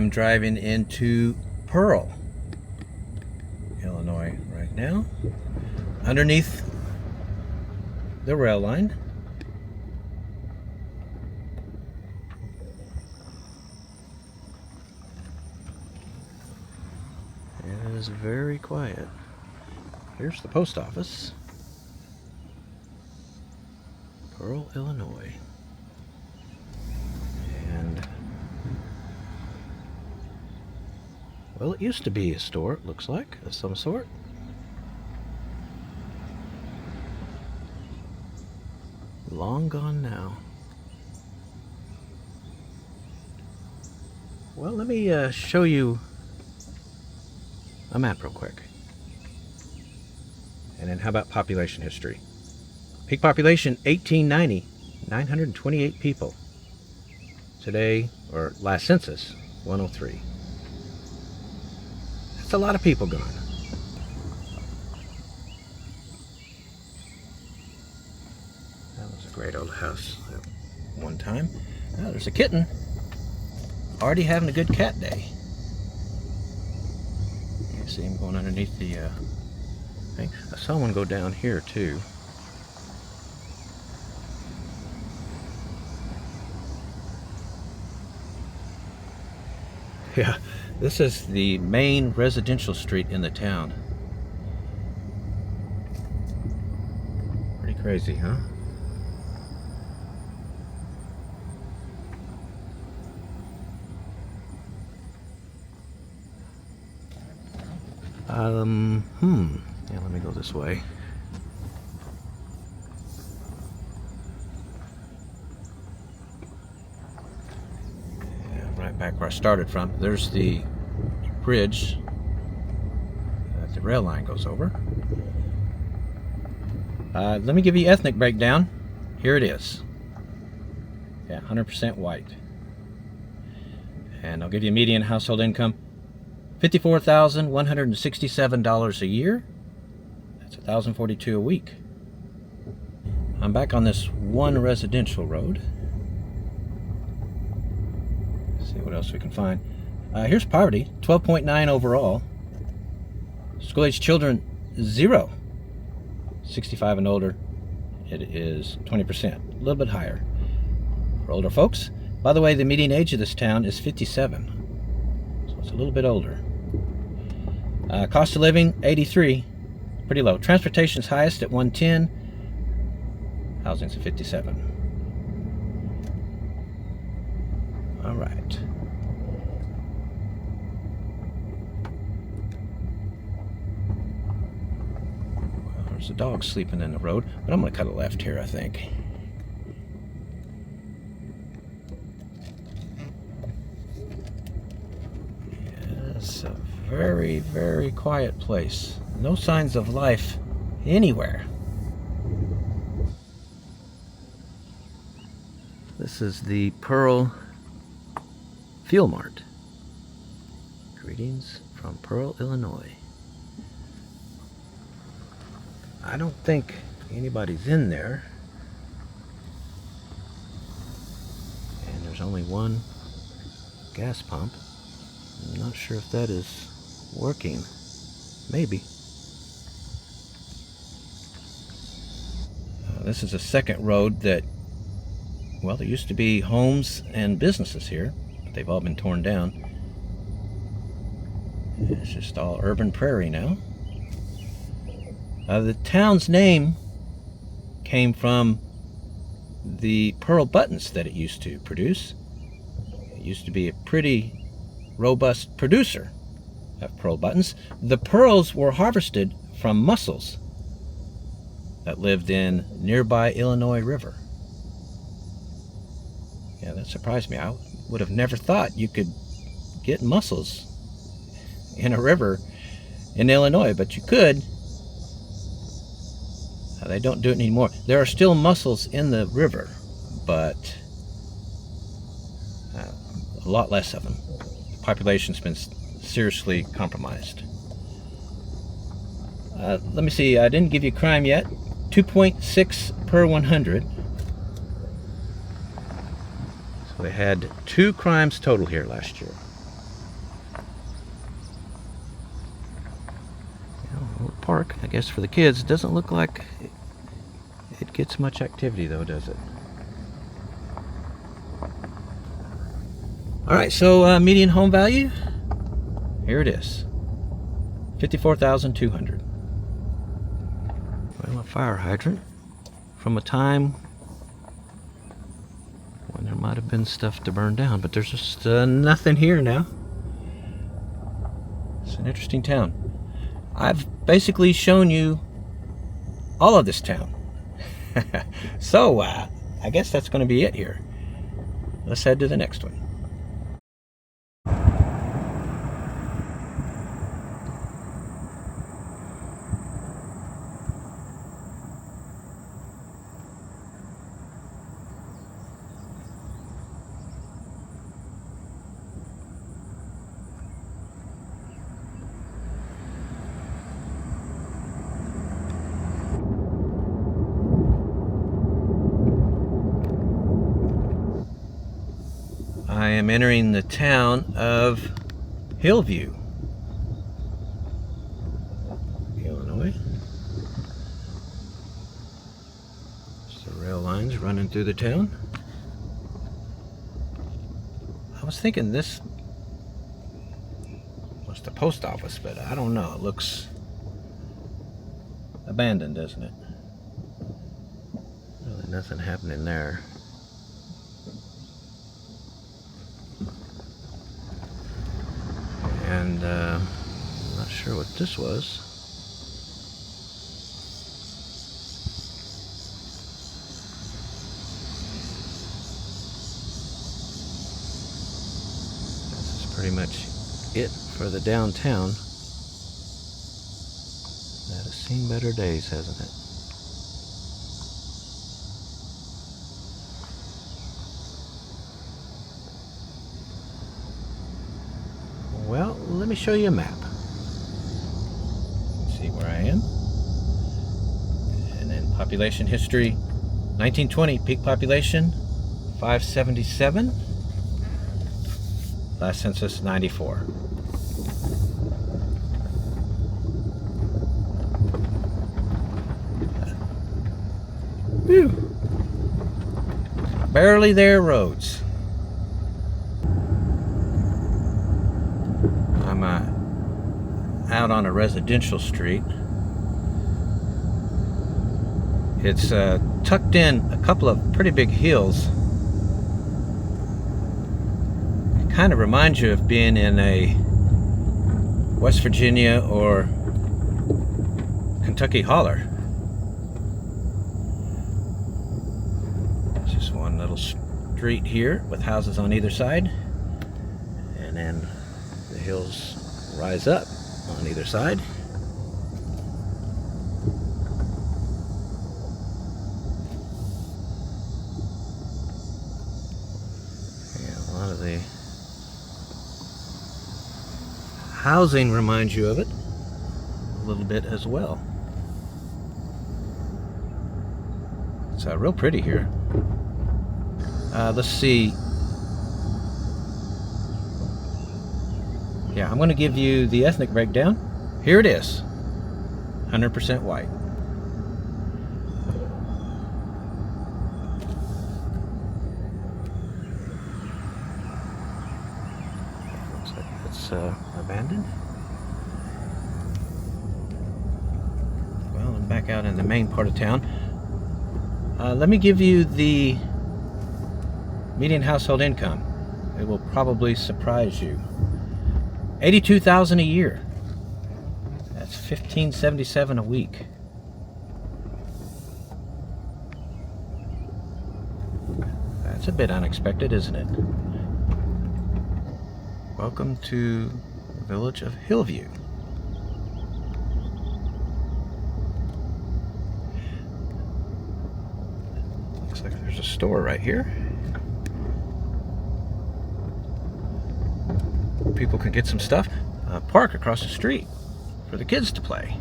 am driving into Pearl, Illinois right now, underneath the rail line. It is very quiet. Here's the post office. Pearl, Illinois. And, well, it used to be a store, it looks like, of some sort. Long gone now. Well, let me show you a map real quick. And then how about population history? Peak population 1890, 928 people. Today, or last census, 103. That's a lot of people gone. That was a great old house at one time. Oh, there's a kitten. Already having a good cat day. You see him going underneath the thing. I saw one go down here too. Yeah, this is the main residential street in the town. Pretty crazy, huh? Yeah, let me go this way. Right back where I started from. There's the bridge that the rail line goes over. Let me give you ethnic breakdown. Here it is. Yeah, 100% white. And I'll give you median household income. $54,167 a year. That's $1,042 a week. I'm back on this one residential road. See what else we can find. Here's poverty, 12.9 overall. School-age children, 0. 65 and older, it is 20%, a little bit higher. For older folks, by the way, the median age of this town is 57, so it's a little bit older. Cost of living, 83, pretty low. Transportation's highest at 110, housing's at 57. All right. Well, there's a dog sleeping in the road, but I'm going to cut a left here, I think. Yeah, it's a very, very quiet place. No signs of life anywhere. This is the Pearl Fuel Mart. Greetings from Pearl, Illinois. I don't think anybody's in there. And there's only one gas pump. I'm not sure if that is working. Maybe. This is a second road that, well, there used to be homes and businesses here. They've all been torn down. It's just all urban prairie now. The town's name came from the pearl buttons that it used to produce. It used to be a pretty robust producer of pearl buttons. The pearls were harvested from mussels that lived in nearby Illinois River. Yeah, that surprised me. I would have never thought you could get mussels in a river in Illinois, but you could. They don't do it anymore. There are still mussels in the river, but a lot less of them. The population's been seriously compromised. Let me see, I didn't give you crime yet. 2.6 per 100. So they had 2 crimes total here last year. park, I guess, for the kids. It doesn't look like it gets much activity, though, does it? All right, so median home value, here it is, $54,200. Well, a fire hydrant from a time when there might have been stuff to burn down, but there's just nothing here now. It's an interesting town. I've basically shown you all of this town. So, I guess that's going to be it here. Let's head to the next one. I am entering the town of Hillview, Illinois. There's the rail lines running through the town. I was thinking this was the post office, but I don't know. It looks abandoned, doesn't it? Really nothing happening there. And I'm not sure what this was. This is pretty much it for the downtown. That has seen better days, hasn't it? Well, let me show you a map. See where I am. And then population history, 1920, peak population, 577. Last census, 94. Whew. Barely there roads. I'm out on a residential street. It's tucked in a couple of pretty big hills. It kind of reminds you of being in a West Virginia or Kentucky holler. It's just one little street here with houses on either side, and then the hills rise up on either side. And a lot of the housing reminds you of it a little bit as well. It's real pretty here. Let's see. Yeah, I'm going to give you the ethnic breakdown. Here it is. 100% white. Looks like it's abandoned. Well, I'm back out in the main part of town. Let me give you the median household income. It will probably surprise you. $82,000 a year. That's $1,577 a week. That's a bit unexpected, isn't it? Welcome to the village of Hillview. Looks like there's a store right here. People can get some stuff. Park across the street for the kids to play.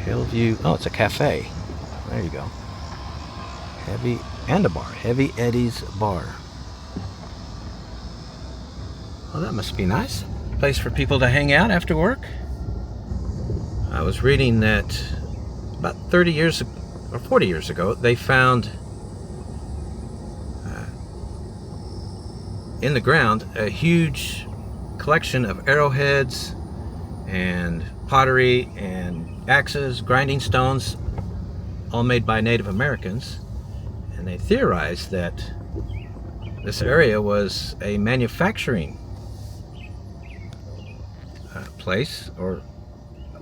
Hillview. Oh, it's a cafe. There you go. Heavy and a bar. Heavy Eddie's Bar. Well, that must be nice. Place for people to hang out after work. I was reading that about 30 years or 40 years ago, they found in the ground a huge collection of arrowheads and pottery and axes, grinding stones, all made by Native Americans. And they theorized that this area was a manufacturing place, or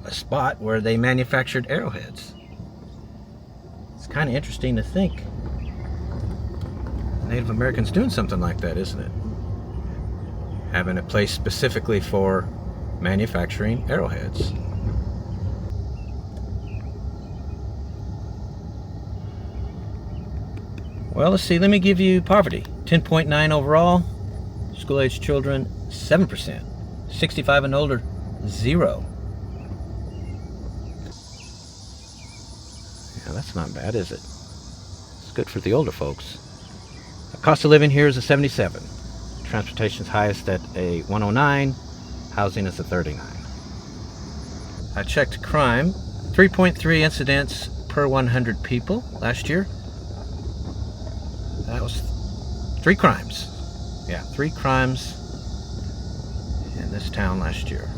a spot where they manufactured arrowheads. It's kind of interesting to think Native Americans doing something like that, isn't it? Having a place specifically for manufacturing arrowheads. Well, let's see, let me give you poverty. 10.9 overall, school-age children 7%, 65 and older 0. Yeah, that's not bad, is it? It's good for the older folks. The cost of living here is a 77. Transportation's highest at a 109. Housing is a 39. I checked crime. 3.3 incidents per 100 people last year. That was 3 crimes. Yeah, 3 crimes in this town last year.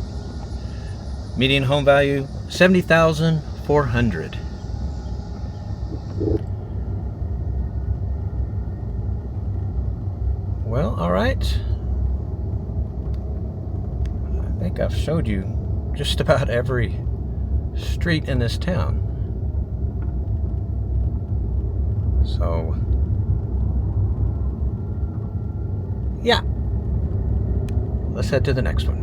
Median home value, $70,400. Well, all right. I think I've showed you just about every street in this town. So, yeah. Let's head to the next one.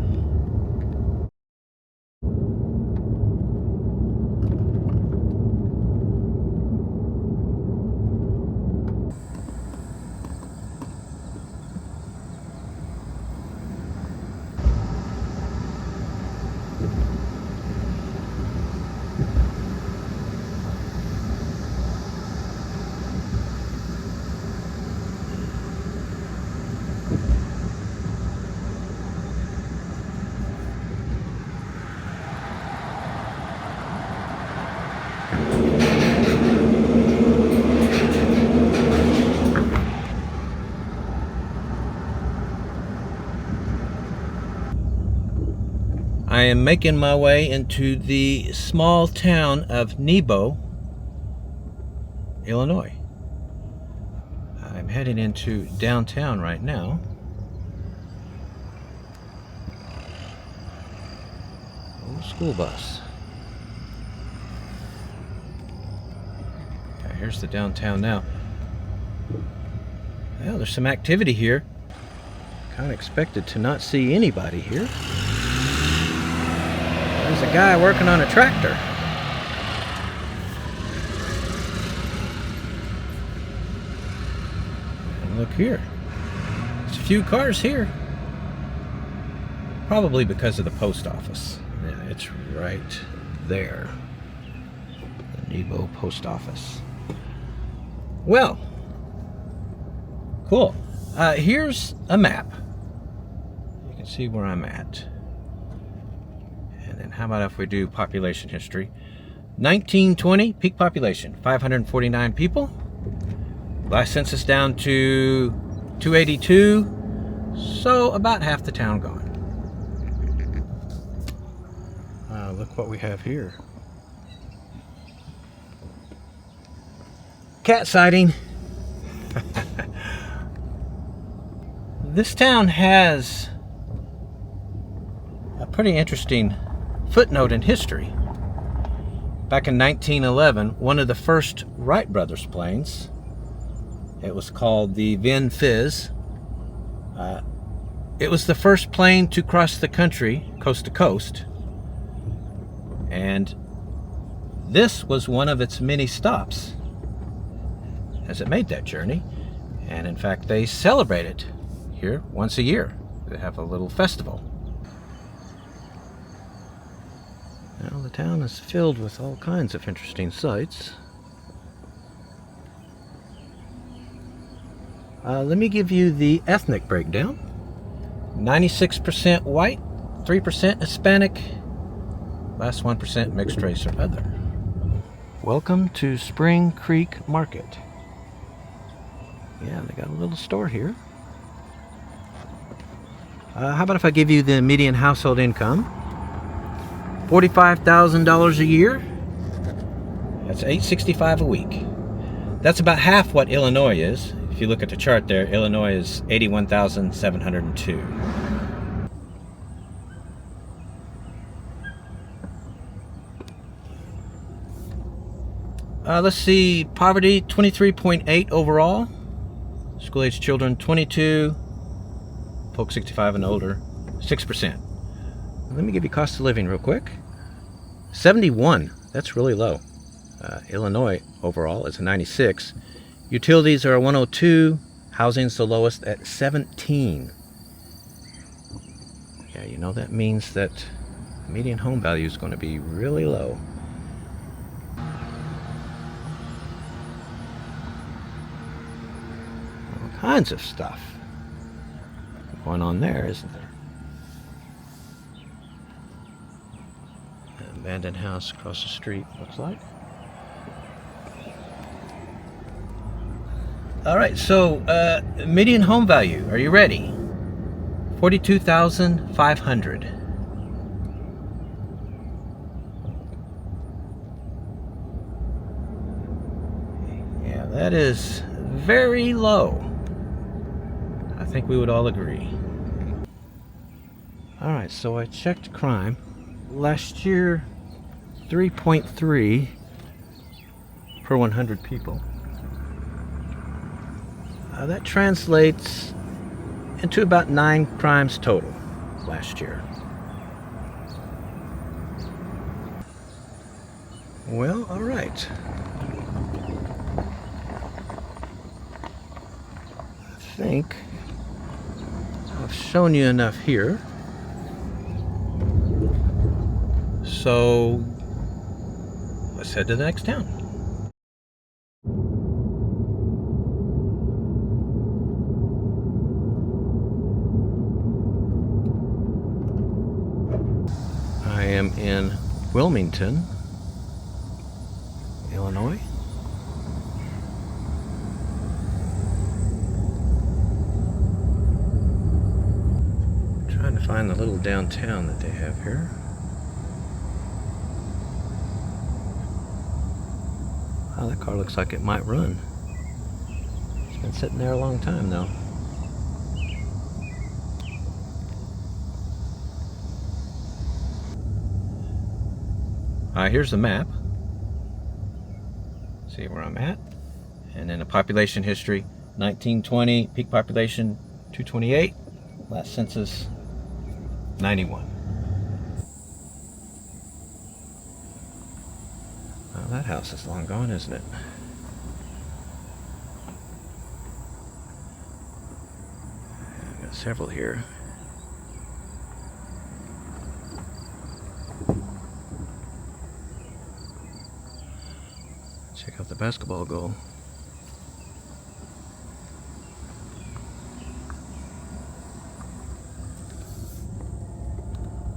I am making my way into the small town of Nebo, Illinois. I'm heading into downtown right now. Oh, school bus. Okay, here's the downtown now. Well, there's some activity here. Kind of expected to not see anybody here. There's a guy working on a tractor. And look here. There's a few cars here. Probably because of the post office. Yeah, it's right there. The Nebo post office. Well, cool. Here's a map. You can see where I'm at. And how about if we do population history? 1920, peak population, 549 people. Last census down to 282, so about half the town gone. Look what we have here. Cat sighting. This town has a pretty interesting footnote in history. Back in 1911, one of the first Wright brothers planes, it was called the Vin Fizz. It was the first plane to cross the country, coast to coast, and this was one of its many stops as it made that journey. And in fact, they celebrate it here once a year. They have a little festival. Well, the town is filled with all kinds of interesting sights. Let me give you the ethnic breakdown. 96% white, 3% Hispanic, Last 1% mixed race or other. Welcome to Spring Creek Market. Yeah, they got a little store here. How about if I give you the median household income? $45,000 a year. That's $865 a week. That's about half what Illinois is. If you look at the chart there, Illinois is $81,702. Let's see, poverty 23.8 overall. School-age children 22. Folks 65 and older 6%. Let me give you cost of living real quick. 71. That's really low. Illinois overall is a 96. Utilities are a 102. Housing's the lowest at 17. Yeah, you know that means that median home value is going to be really low. All kinds of stuff going on there, isn't there? An abandoned house across the street, looks like. All right, so median home value, are you ready? $42,500. Yeah, that is very low. I think we would all agree. All right, so I checked crime. Last year, 3.3 per 100 people. That translates into about 9 crimes total last year. Well, all right. I think I've shown you enough here. So let's head to the next town. I am in Wilmington, Illinois. Trying to find the little downtown that they have here. Wow, that car looks like it might run. It's been sitting there a long time though. Here's the map. See where I'm at. And then a population history. 1920, peak population 228. Last census 91. Well, that house is long gone, isn't it? I've got several here. Check out the basketball goal.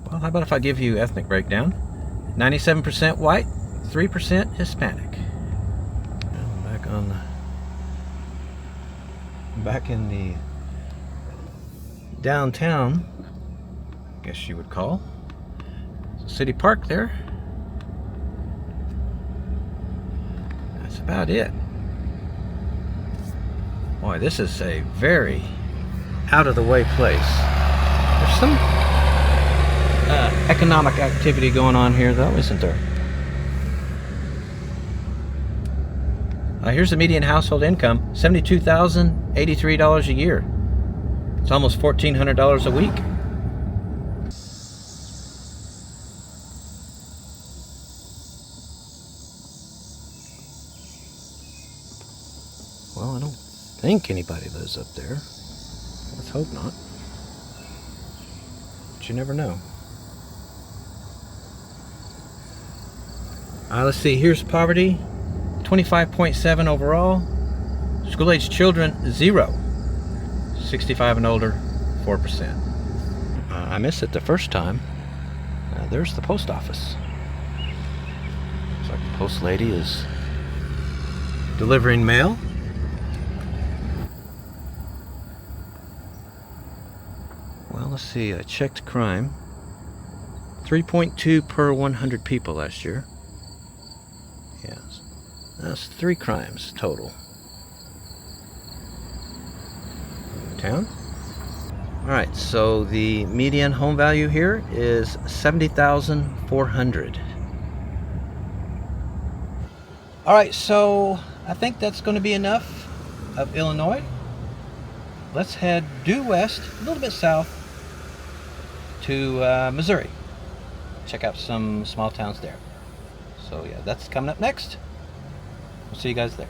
Well, how about if I give you ethnic breakdown? 97% white, 3% Hispanic. Back in the downtown, I guess you would call. City Park there. That's about it. Boy, this is a very out of the way place. There's some economic activity going on here though, isn't there? Here's the median household income, $72,083 a year. It's almost $1,400 a week. Well, I don't think anybody lives up there. Let's hope not. But you never know. Let's see, here's poverty. 25.7 overall. School-age children, 0. 65 and older, 4%. I missed it the first time. There's the post office. Post lady is delivering mail. Well, let's see. I checked crime. 3.2 per 100 people last year. Yes, that's 3 crimes total. Town. All right, so the median home value here is $70,400. All right, so I think that's going to be enough of Illinois. Let's head due west, a little bit south, to Missouri. Check out some small towns there. So yeah, that's coming up next. We'll see you guys there.